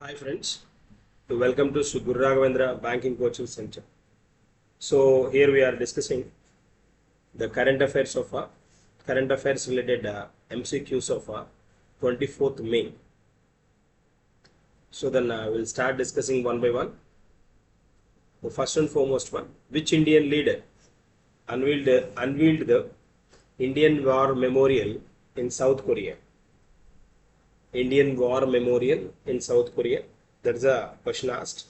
Hi friends, welcome to Raghavendra Banking Coaching Center. So here we are discussing the current affairs of current affairs related MCQs of 24th May. So then we'll start discussing one by one. The first and foremost one, which Indian leader unveiled the Indian War Memorial in South Korea? Indian War Memorial in South Korea. That's a question asked.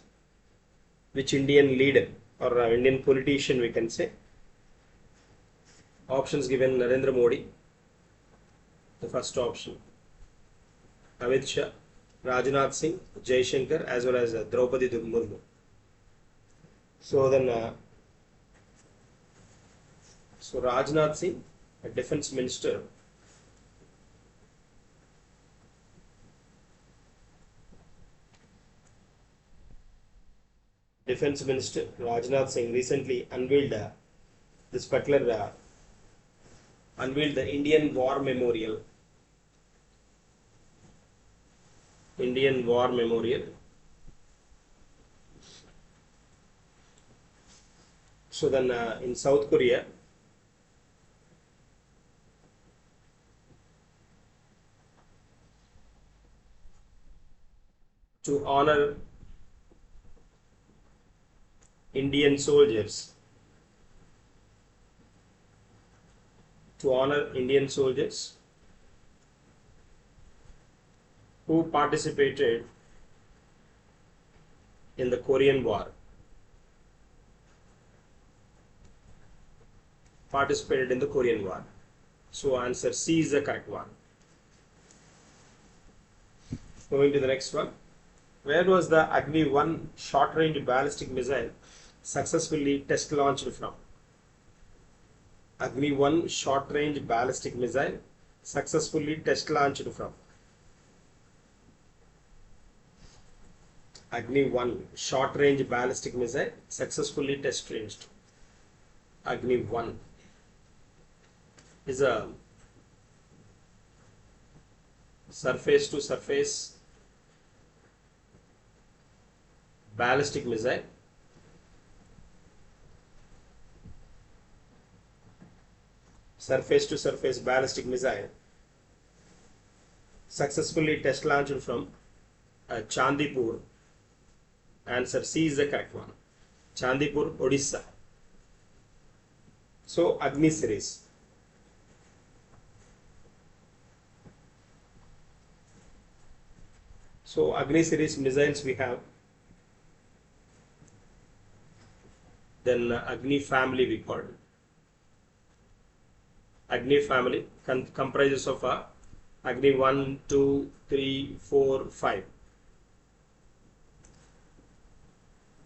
Which Indian leader or Indian politician we can say? Options given: Narendra Modi, the first option, Amit Shah, Rajnath Singh, Jai Shankar, as well as Draupadi Murmu. So then, Rajnath Singh, a defense minister. Defense Minister Rajnath Singh recently unveiled unveiled the Indian War Memorial. Indian War Memorial. So then, in South Korea, to honor Indian soldiers, who participated in the Korean War. So answer C is the correct one. Moving to the next one. Where was the Agni-1 short-range ballistic missile successfully test launched from? Agni-1 short-range ballistic missile successfully test launched from. Agni-1 short-range ballistic missile successfully test ranged. Agni-1 is a surface-to-surface ballistic missile. Surface-to-surface ballistic missile successfully test launched from Chandipur. Answer C is the correct one. Chandipur, Odisha. So Agni series. So Agni series missiles we have. Then Agni family we call. Agni family comprises of Agni 1, 2, 3, 4, 5.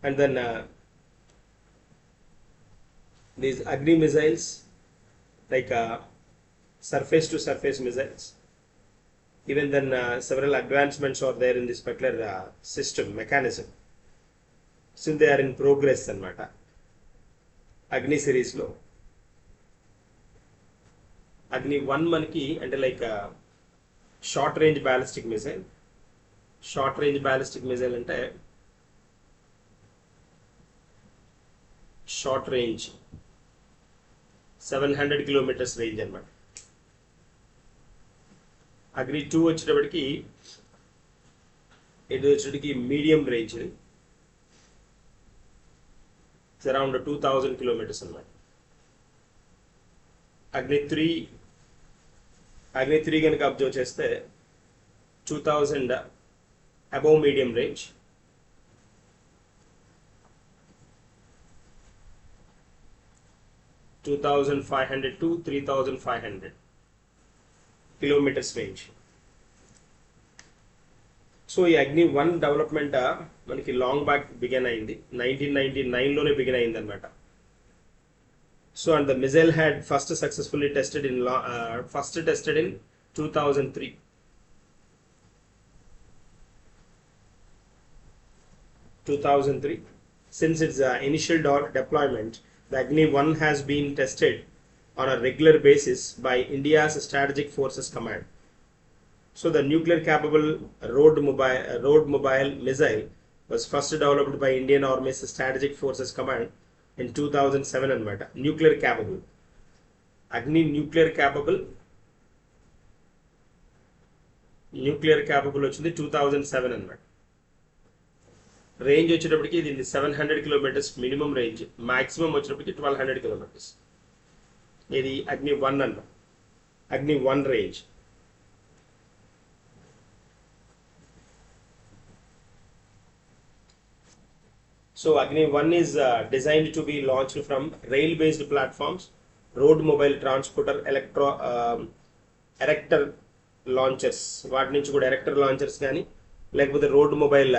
And then these Agni missiles, like surface to surface missiles, even then several advancements are there in this particular system mechanism. Since they are in progress anamata. Agni series lo Agni 1 manaki ante like short range ballistic missile. Short range ballistic missile ante short range 700 kilometers range anamata. Agni 2 వచ్చేటప్పటికి ఇది వచ్చేటప్పటికి medium range. It's around 2000 kilometers anamata. Agni 3 కనుక observe చేస్తే 2000 above medium range. (2500 to 3500 kilometers range). So ఈ అగ్ని 1 development మనకి long back begin అయింది. 1999 లోనే బిగిన్ అయింది అనమాట. So and the missile had first tested in 2003. Since its initial deployment, the Agni-1 has been tested on a regular basis by India's Strategic Forces Command. So the nuclear capable road mobile missile was first developed by Indian Army's Strategic Forces Command in 2007 అనమాట. Nuclear capable అగ్ని nuclear capable వచ్చింది 2007 అనమాట. Range వచ్చేటప్పటికి ఇది 700 kilometres minimum range, maximum వచ్చేటప్పటికి 1200 kilometres. ఇది అగ్ని 1 అన్న, అగ్ని 1 range. So Agni 1 is designed to be launched from rail-based platforms, road mobile transporter, erector launchers. వాటి నుంచి కూడా ఎరెక్టర్ లాంచర్స్ కానీ లేకపోతే road mobile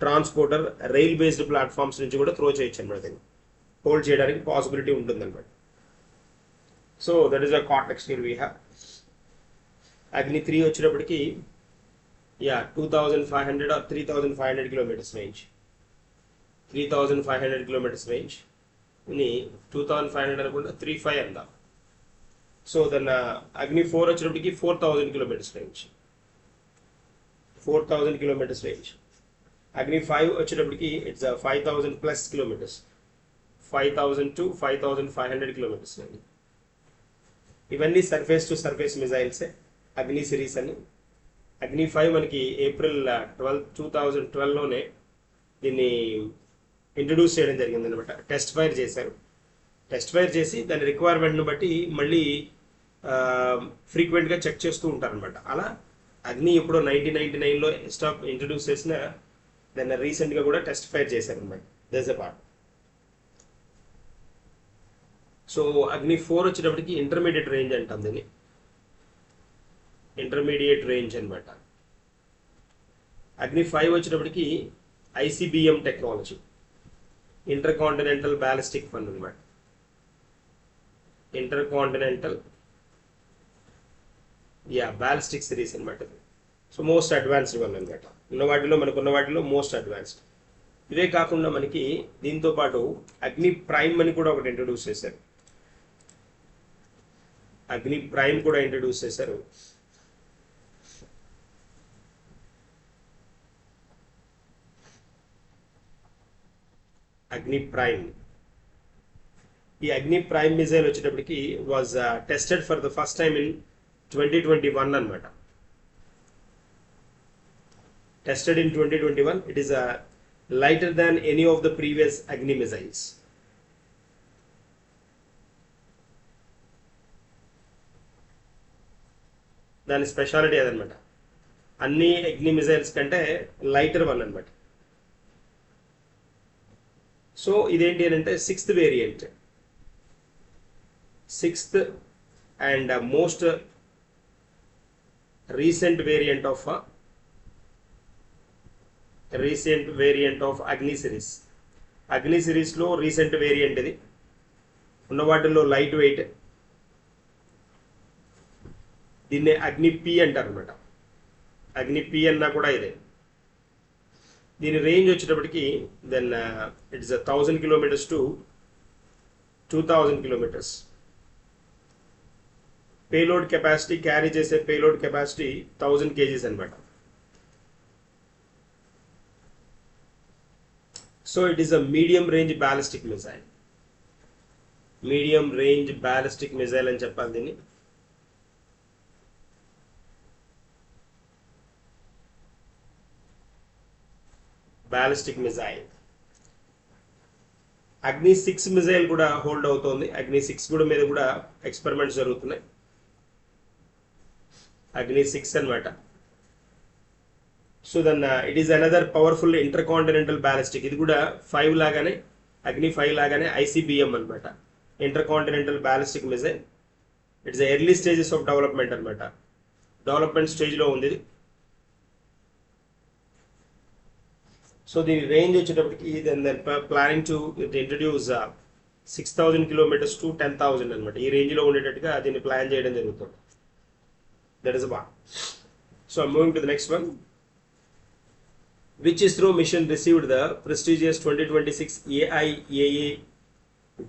transporter rail based platforms నుంచి కూడా త్రో చేయొచ్చు అనమాట. హోల్డ్ చేయడానికి పాసిబిలిటీ ఉంటుంది అనమాట. So that is a context here we have. అగ్ని 3 వచ్చేటప్పటికి 2500 or 3500 kilometres range. 3500 kilometres range. ఇని 2500 అనుకుంటే 35 అందాం. సో దెన్ అగ్ని 4 వచ్చేటప్పటికి 4000 కిలోమీటర్స్ రేంజ్. 4000 kilometres range. అగ్ని 5 వచ్చేటప్పటికి it's 5000 plus kilometres. 5000 to 5500 kilometres range. ఇవన్నీ సర్ఫేస్ టు సర్ఫేస్ మిజైల్సే అగ్ని సిరీస్ అని. అగ్ని 5 మనకి ఏప్రిల్ 12, 2012లోనే దీన్ని ఇంట్రడ్యూస్ చేయడం జరిగింది అనమాట. టెస్ట్ ఫైర్ చేశారు. టెస్ట్ ఫైర్ చేసి దాని రిక్వైర్మెంట్ను బట్టి మళ్ళీ ఫ్రీక్వెంట్గా చెక్ చేస్తూ ఉంటారు అనమాట. అలా అగ్ని ఎప్పుడో 1999లో ఇంట్రడ్యూస్ చేసిన దాన్ని రీసెంట్గా కూడా టెస్ట్ ఫైర్ చేశారు అనమాట. That's a part. సో అగ్ని 4 వచ్చేటప్పటికి ఇంటర్మీడియట్ రేంజ్ అంటాం దీన్ని. ఇంటర్మీడియట్ రేంజ్ అనమాట. అగ్ని 5 వచ్చేటప్పటికి ICBM technology, inter continental ballistic one అనమాట. ఇంటర్ కాంటినెంటల్ బ్యాలిస్టిక్ సిరీస్ అనమాట. సో మోస్ట్ అడ్వాన్స్డ్ వన్ అనమాట. మనకున్న వాటిలో మోస్ట్ అడ్వాన్స్డ్. ఇవే కాకుండా మనకి దీంతో పాటు అగ్ని ప్రైమ్ అని కూడా ఒకటి ఇంట్రడ్యూస్ చేశారు. అగ్ని ప్రైమ్ కూడా ఇంట్రడ్యూస్ చేశారు. అగ్ని ప్రైమ్. ఈ అగ్ని ప్రైమ్ మిజైల్ వచ్చేటప్పటికి was tested for the first time in 2021 అనమాట. Tested in 2021. It is lighter than any of the previous అగ్ని మిజైల్స్. దాని స్పెషాలిటీ అదనమాట. అన్ని అగ్ని మిజైల్స్ కంటే లైటర్ వన్ అనమాట. సో ఇదేంటి అని అంటే 6th variant, 6th and most recent variant of అగ్ని సిరీస్. అగ్ని సిరీస్లో రీసెంట్ వేరియంట్ ఇది. ఉన్న వాటిల్లో లైట్ వెయిట్. దీన్ని అగ్ని పి అంటారు అనమాట. అగ్ని పి అన్నా కూడా ఇదే. దీని రేంజ్ వచ్చేటప్పటికి then it's 1000 kilometres to 2000 kilometres. Payload capacity, carry చేసే పేలోడ్ కెపాసిటీ 1000 kgs అనమాట. So it is a medium range ballistic missile. Medium range ballistic missile అని చెప్పాలి దీన్ని. Ballistic missile. అగ్ని 6 మిసైల్ కూడా హోల్డ్ అవుతోంది. అగ్ని 6 కూడా మీద కూడా ఎక్స్పెరిమెంట్స్ జరుగుతున్నాయి. అగ్ని 6 అనమాట. So then it is another powerful intercontinental ballistic. ఇది కూడా 5 లాగానే, అగ్ని 5 లాగానే ICBM అనమాట. Intercontinental ballistic missile. It's early stages of development అనమాట. డెవలప్మెంట్ స్టేజ్లో ఉంది. సో దీని రేంజ్ వచ్చేటప్పటికి then planning to introduce 6000 kilometres to 10,000 అనమాట. ఈ రేంజ్లో ఉండేటట్టుగా దీన్ని ప్లాన్ చేయడం జరుగుతుంది. That is one. So moving to the next one. Which ISRO mission received the prestigious 2026 AIAA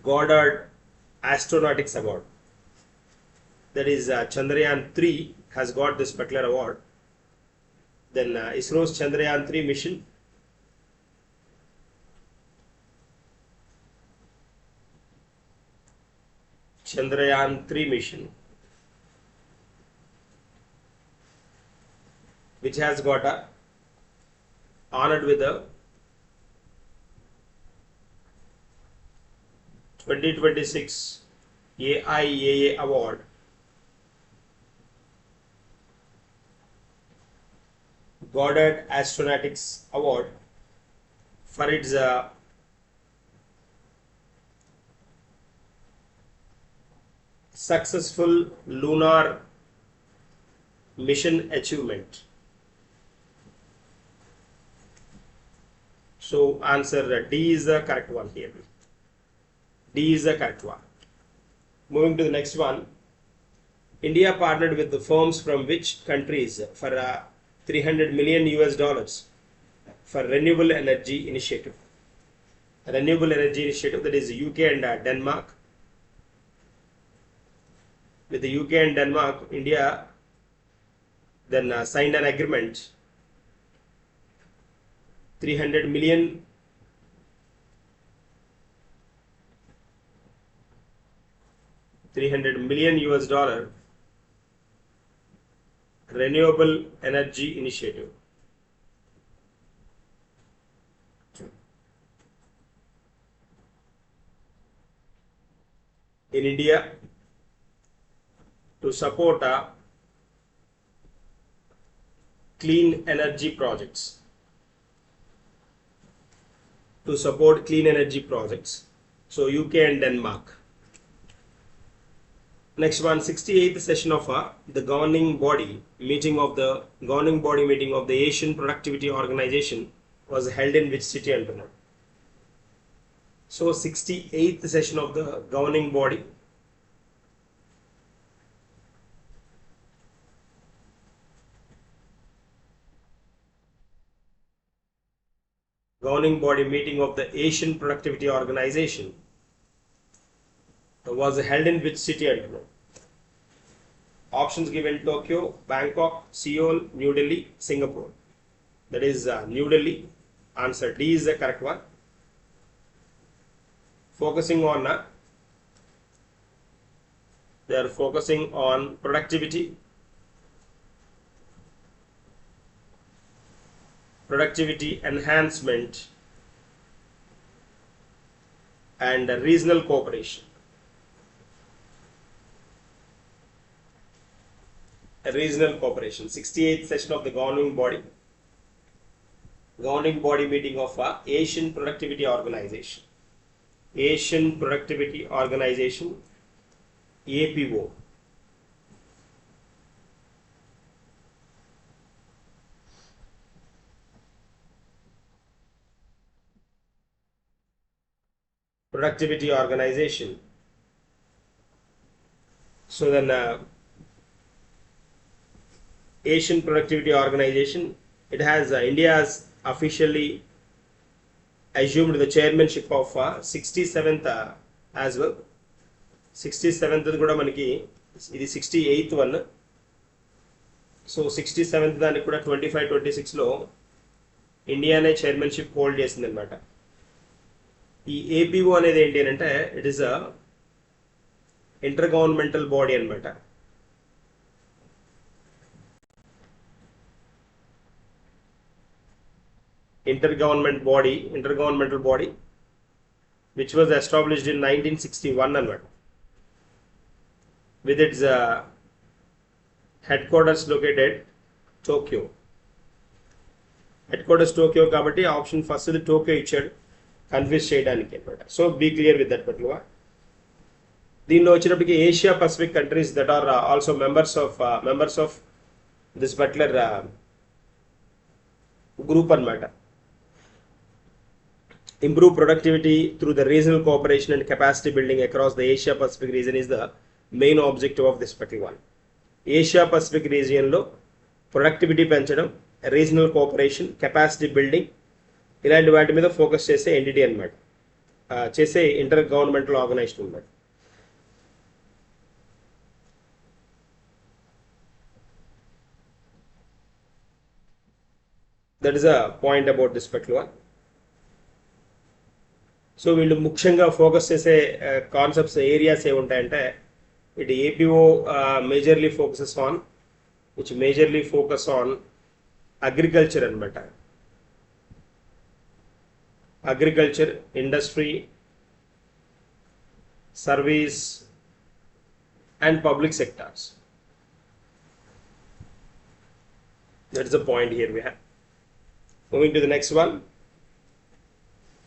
Goddard Astronautics Award? that is Chandrayaan 3 has got this particular award. Then ISRO's Chandrayaan 3 mission, which has got honored with the 2026 AIAA award Goddard Astronautics Award for its successful lunar mission achievement. So answer D is the correct one here. D is the correct one. Moving to the next one. India partnered with the firms from which countries for 300 million US dollars for renewable energy initiative. Renewable energy initiative, that is UK and Denmark. With the UK and Denmark, India then signed an agreement 300 million US dollar renewable energy initiative. In India to support clean energy projects. So UK and Denmark. Next one, 68th session of the governing body meeting of the Asian Productivity Organization was held in which city and town? So 68th session of the governing body meeting of the Asian Productivity Organization was held in which city and town? Options given: Tokyo, Bangkok, Seoul, New Delhi, Singapore. That is New Delhi. Answer D is the correct one. They are focusing on productivity enhancement and regional cooperation. 68th session of the governing body meeting of Asian Productivity Organization. APO. Productivity Organization. So then Asian Productivity Organization, it has India's officially assumed the chairmanship of 67th as well. 67th kuda manaki idi 68th one. So 67th దానికి కూడా 25-26 లో ఇండియానే chairmanship hold చేసింది అనమాట. ఈ APO అనేది ఏంటి అంటే it is a inter governmental body అనమాట. intergovernmental body which was established in 1961 and with its headquarters located Tokyo. కాబట్టి ఆప్షన్ ఫస్ట్ టోక్యో ఇచ్చాడు కన్ఫ్యూజ్ చేయడానికి అనమాట. So be clear with that particular. దీనిలో వచ్చినప్పటికీ Asia Pacific countries that are also members of this particular group అనమాట. Improve productivity through the regional cooperation and capacity building across the Asia Pacific region is the main objective of this particular one. Asia Pacific region lo productivity పెంచడం, regional cooperation, capacity building ఇలాంటి వాటి మీద focus చేసే entity అనమాట, చేసే inter governmental organisation అనమాట. That is a point about this particular one. So వీళ్ళు ముఖ్యంగా ఫోకస్ చేసే కాన్సెప్ట్స్ ఏరియాస్ ఏముంటాయంటే ఇటు APO majorly focuses on majorly focus on agriculture అనమాట. Agriculture, industry, service and public sectors. That is the point here we have. Moving to the next one.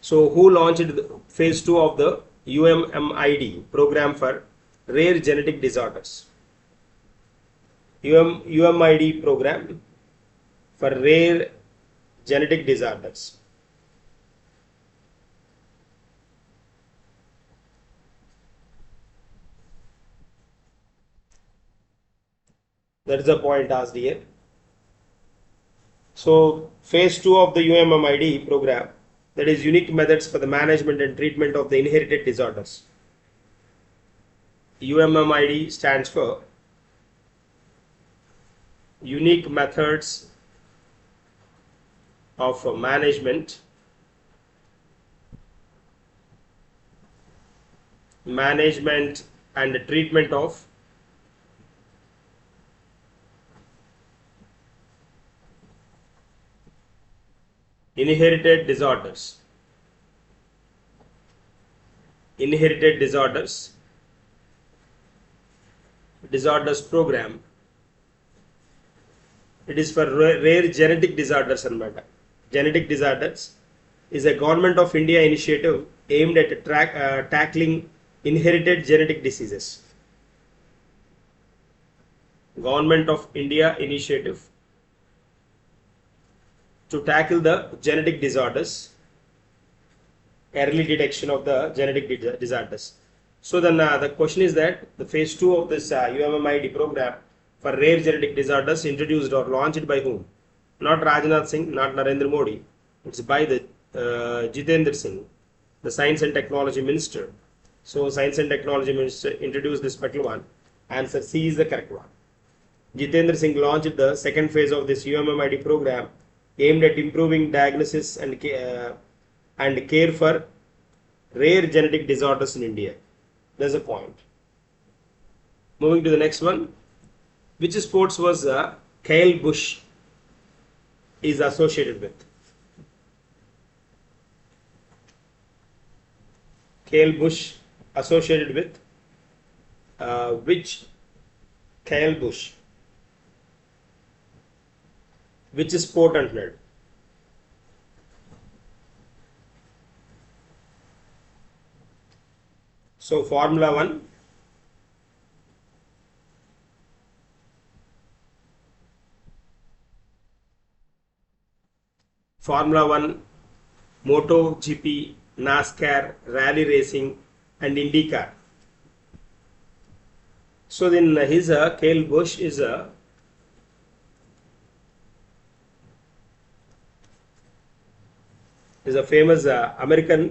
So who launched the phase 2 of the UMMID program for rare genetic disorders? UMID program for rare genetic disorders. That is the point asked here. So phase 2 of the UMMID program, that is unique methods for the management and treatment of the inherited disorders. UMMID stands for unique methods of management and treatment of inherited disorders. Disorders program. It is for rare genetic disorders anamata. Genetic disorders is a government of India initiative aimed at tackling inherited genetic diseases. Government of India initiative to tackle the genetic disorders, early detection of the genetic disorders. So then the question is that the phase 2 of this UMMID program for rare genetic disorders introduced or launched by whom? Not Rajnath Singh, not Narendra Modi. It's by the Jitendra Singh, the Science and Technology Minister. So Science and Technology Minister introduced this particular one. Answer C is the correct one. Jitendra Singh launched the second phase of this UMMID program aimed at improving diagnosis and care for rare genetic disorders in India. There's a point. Moving to the next one. Which sports was Kyle Busch is associated with? Kyle Busch associated with which Kyle Busch? Which sport అంటున్నాడు? So Formula 1, Moto GP, NASCAR, Rally Racing and IndyCar. So then his Kyle Busch is a famous American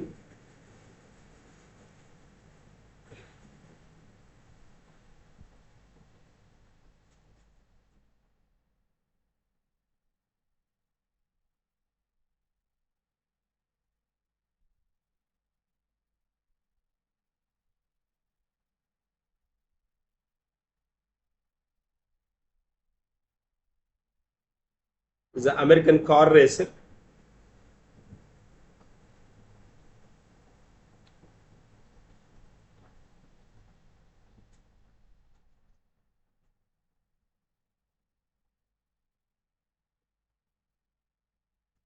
car racer.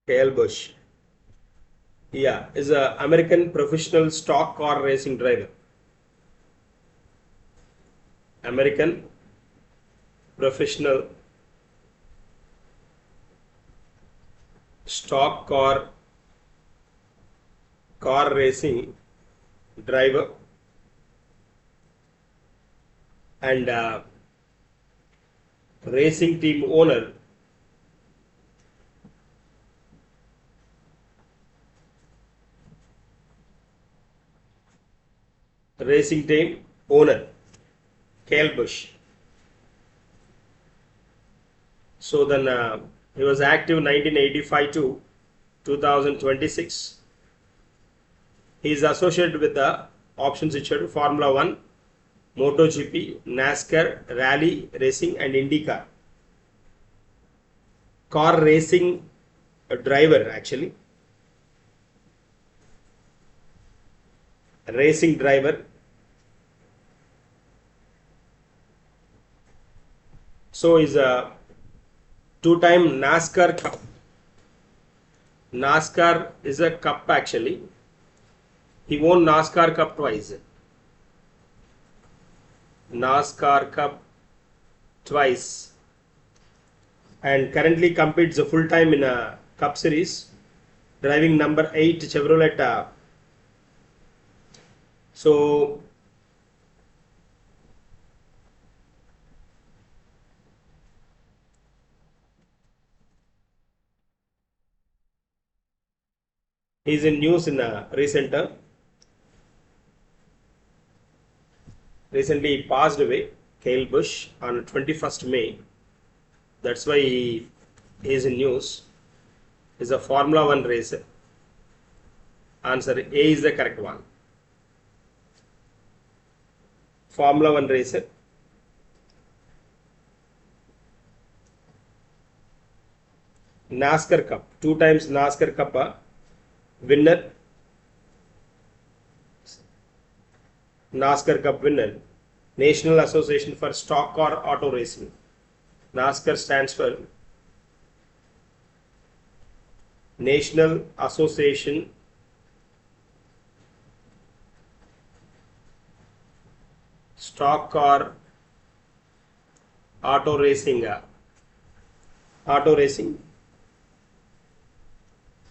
Kyle Busch. Yeah, is an American professional stock car racing driver. American professional stock car racing driver and racing team owner. Racing team owner Kyle Busch. So then He was active 1985 to 2026. He is associated with the options which are Formula 1, MotoGP, NASCAR, Rally Racing and IndyCar. Car racing driver actually. Racing driver. So is a two-time NASCAR Cup. NASCAR is a cup actually. He won NASCAR Cup twice. NASCAR Cup twice. And currently competes full-time in a Cup Series. Driving number 8 Chevrolet. So he's in news in a recently he passed away, Kyle Busch, on 21st May. That's why he is in news. He's a Formula 1 racer. Answer A is the correct one. Formula 1 racer. NASCAR Cup. 2 times NASCAR Cup winner. NASCAR Cup winner. National Association for Stock Car Auto Racing. NASCAR stands for National Association Stock Car Auto Racing. Auto Racing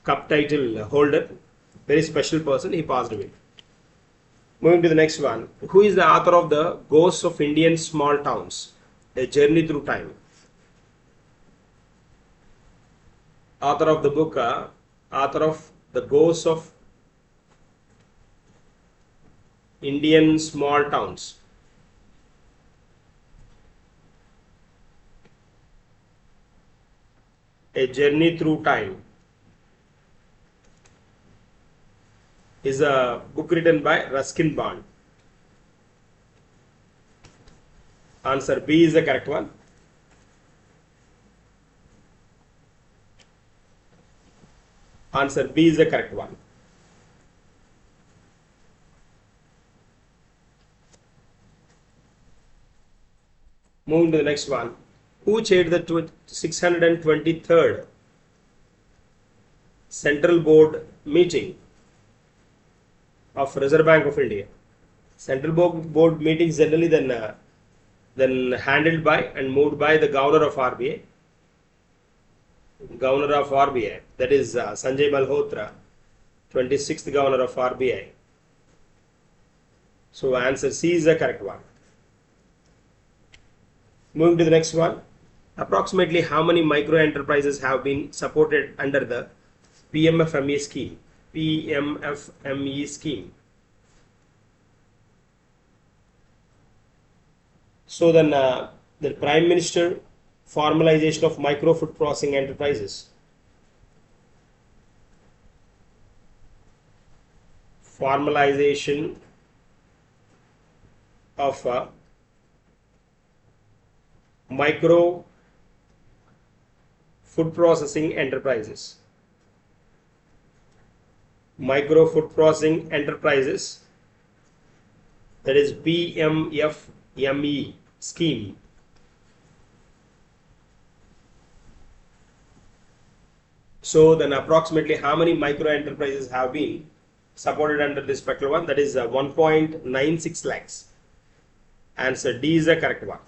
Cup title holder. Very special person. He passed away. Moving to the next one. Who is the author of the Ghosts of Indian Small Towns? A Journey Through Time. Author of the book, author of the Ghosts of Indian Small Towns. A Journey Through Time is a book written by Ruskin Bond. Answer B is the correct one. Answer B is the correct one. Moving to the next one. Who chaired the 623rd Central Board meeting of Reserve Bank of India? Central Board meetings generally then handled by and moved by the Governor of RBI. Governor of RBI, that is Sanjay Malhotra, 26th Governor of RBI. So answer C is the correct one. Moving to the next one. Approximately how many micro enterprises have been supported under the PMFME scheme? PMFME scheme. So then the Prime Minister formalization of micro food processing enterprises. Formalization of micro food processing enterprises. Micro food processing enterprises, that is PMFME scheme. So then approximately how many micro enterprises have been supported under this particular one? That is 1.96 lakhs. Answer D is the correct one.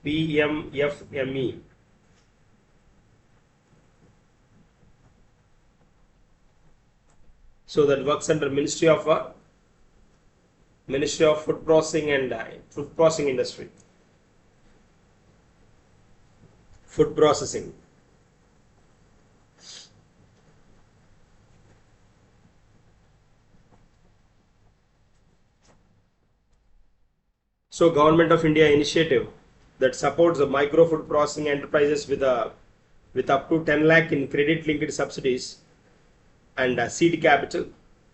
PMFME. So that works under Ministry of Food Processing and Food Processing Industry. Food processing. So Government of India initiative that supports the micro food processing enterprises with up to 10 lakh in credit linked subsidies and seed capital.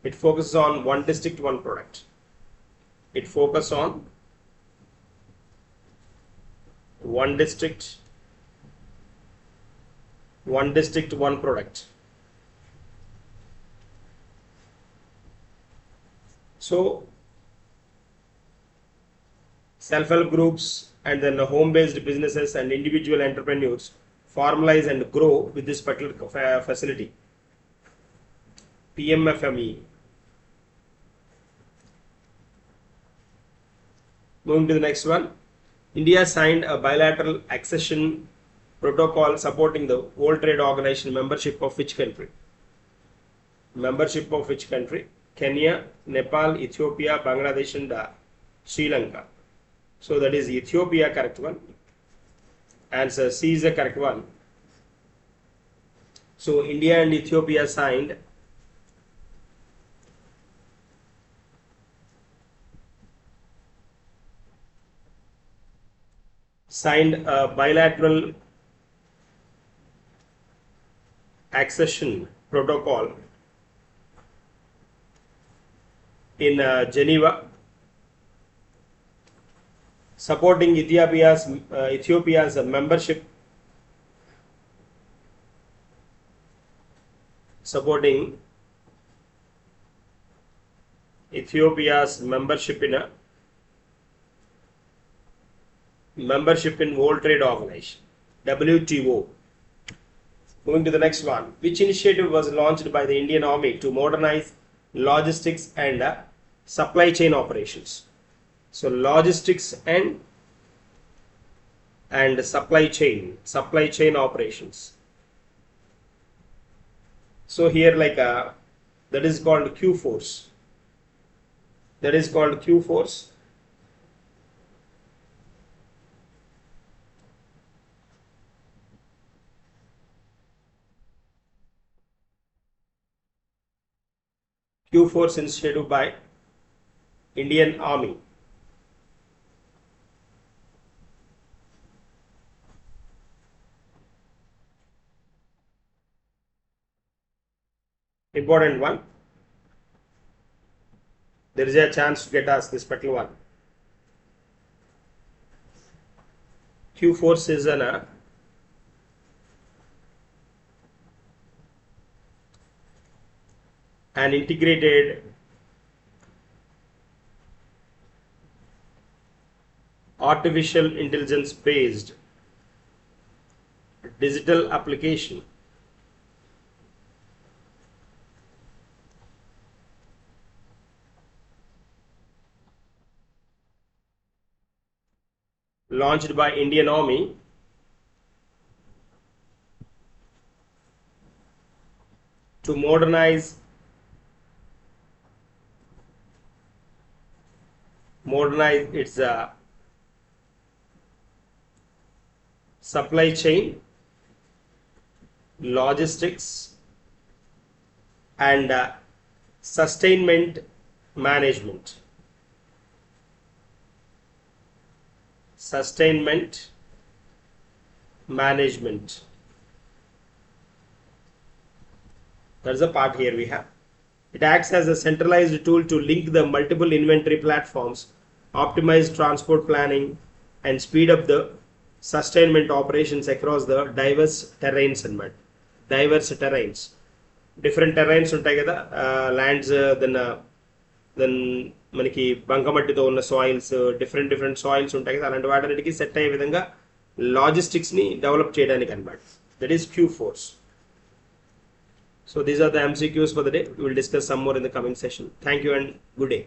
It focuses on one district, one product. It focuses on one district, one product. So self-help groups and then home-based businesses and individual entrepreneurs formalize and grow with this particular facility. PMFME. Moving to the next one. India signed a bilateral accession protocol supporting the World Trade Organization membership of which country? Membership of which country? Kenya, Nepal, Ethiopia, Bangladesh and Sri Lanka. So that is Ethiopia, correct one. Answer C is the correct one. So India and Ethiopia signed a bilateral accession protocol in Geneva, supporting Ethiopia's membership in World Trade Organization, WTO. Moving to the next one. Which initiative was launched by the Indian Army to modernize logistics and supply chain operations? So logistics and supply chain operations. So here that is called Q Force. Q Force initiative by Indian Army. Important one. There is a chance to get asked this particular one. Q Force is an integrated artificial intelligence based digital application launched by Indian Army to modernize its supply chain, logistics and sustainment management. There's a part here we have. It acts as a centralized tool to link the multiple inventory platforms, optimize transport planning and speed up the sustainment operations across the diverse terrains. Different terrains ఉంటాయి కదా, lands, then మనకి బంకమట్టితో ఉన్న soils, different soils ఉంటాయి కదా, అలాంటి వాటికి set అయ్యే విధంగా లాజిస్టిక్స్ ని డెవలప్ చేయడానికి అన్నమాట. That is Q Force. So these are the MCQs for the day. We will discuss some more in the coming session. Thank you and good day.